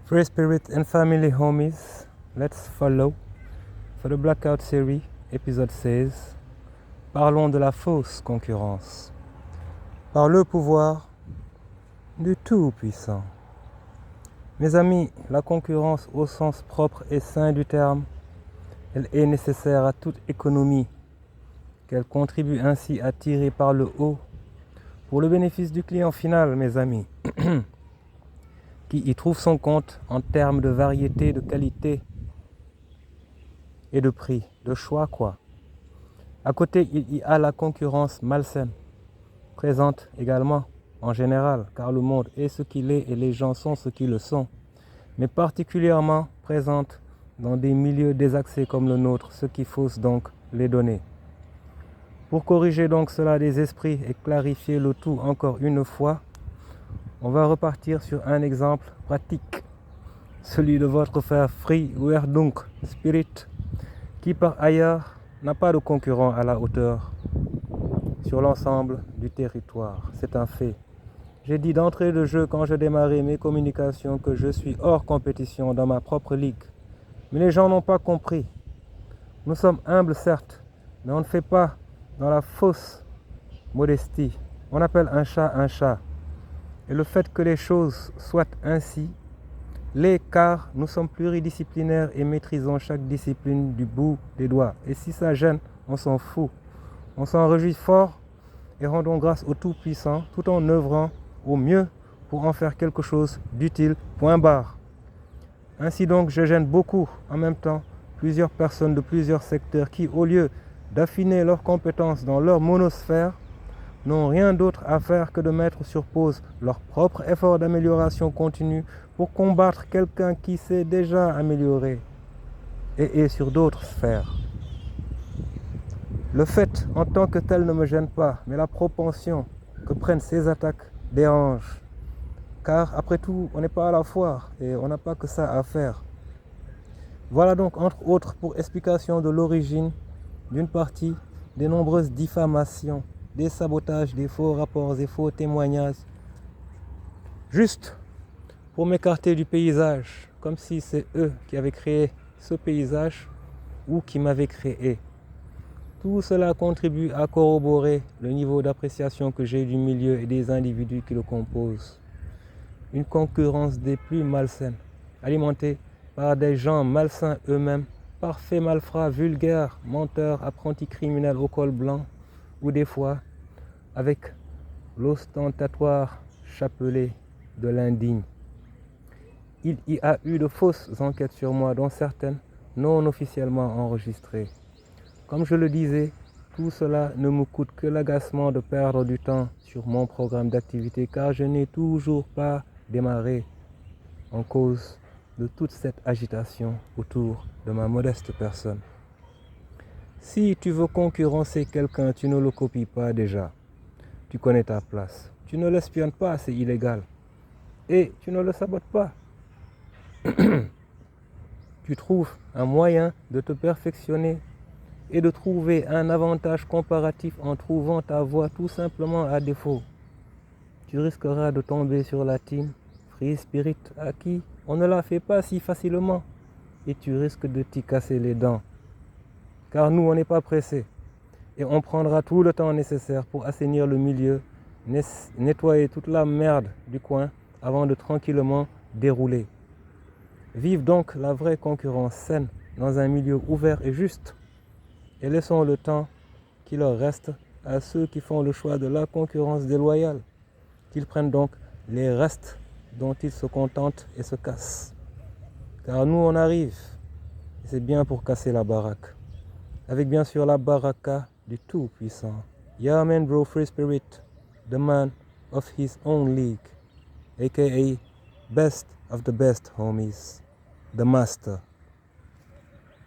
Free Spirit and Family Homies, let's follow for the Blackout Series, épisode 16. Parlons de la fausse concurrence. Par le pouvoir du Tout-Puissant. Mes amis, la concurrence au sens propre et sain du terme, elle est nécessaire à toute économie, qu'elle contribue ainsi à tirer par le haut pour le bénéfice du client final, mes amis, qui y trouve son compte en termes de variété, de qualité et de prix, de choix quoi. À côté, il y a la concurrence malsaine, présente également en général, car le monde est ce qu'il est et les gens sont ce qu'ils le sont, mais particulièrement présente dans des milieux désaxés comme le nôtre, ce qui fausse donc les données. Pour corriger donc cela des esprits et clarifier le tout encore une fois, on va repartir sur un exemple pratique, celui de votre frère Free Werdunk Spirit, qui par ailleurs n'a pas de concurrent à la hauteur sur l'ensemble du territoire. C'est un fait. J'ai dit d'entrée de jeu quand je démarrais mes communications que je suis hors compétition dans ma propre ligue. Mais les gens n'ont pas compris. Nous sommes humbles certes, mais on ne fait pas dans la fausse modestie. On appelle un chat. Et le fait que les choses soient ainsi, car nous sommes pluridisciplinaires et maîtrisons chaque discipline du bout des doigts. Et si ça gêne, on s'en fout. On s'en réjouit fort et rendons grâce au Tout-Puissant tout en œuvrant au mieux pour en faire quelque chose d'utile, point barre. Ainsi donc, je gêne beaucoup en même temps plusieurs personnes de plusieurs secteurs qui, au lieu d'affiner leurs compétences dans leur monosphère, n'ont rien d'autre à faire que de mettre sur pause leur propre effort d'amélioration continue pour combattre quelqu'un qui s'est déjà amélioré et est sur d'autres sphères. Le fait en tant que tel ne me gêne pas, mais la propension que prennent ces attaques dérange. Car après tout, on n'est pas à la foire et on n'a pas que ça à faire. Voilà donc entre autres pour explication de l'origine d'une partie des nombreuses diffamations, des sabotages, des faux rapports et faux témoignages. Juste pour m'écarter du paysage, comme si c'est eux qui avaient créé ce paysage ou qui m'avaient créé. Tout cela contribue à corroborer le niveau d'appréciation que j'ai du milieu et des individus qui le composent. Une concurrence des plus malsaines, alimentée par des gens malsains eux-mêmes, parfaits malfrats, vulgaires, menteurs, apprentis criminels au col blanc, ou des fois avec l'ostentatoire chapelet de l'indigne. Il y a eu de fausses enquêtes sur moi, dont certaines non officiellement enregistrées. Comme je le disais, tout cela ne me coûte que l'agacement de perdre du temps sur mon programme d'activité car je n'ai toujours pas démarré en cause de toute cette agitation autour de ma modeste personne. Si tu veux concurrencer quelqu'un, tu ne le copies pas déjà. Tu connais ta place. Tu ne l'espionnes pas, c'est illégal. Et tu ne le sabotes pas. Tu trouves un moyen de te perfectionner et de trouver un avantage comparatif en trouvant ta voie tout simplement à défaut. Tu risqueras de tomber sur la team Free Spirit à qui on ne la fait pas si facilement et tu risques de t'y casser les dents. Car nous, on n'est pas pressés et on prendra tout le temps nécessaire pour assainir le milieu, nettoyer toute la merde du coin avant de tranquillement dérouler. Vive donc la vraie concurrence saine dans un milieu ouvert et juste et laissons le temps qui leur reste à ceux qui font le choix de la concurrence déloyale, qu'ils prennent donc les restes dont ils se contentent et se cassent. Car nous on arrive, et c'est bien pour casser la baraque, avec bien sûr la baraka du Tout-Puissant. Yeah man bro, Free Spirit, the man of his own league, aka best of the best homies, the master.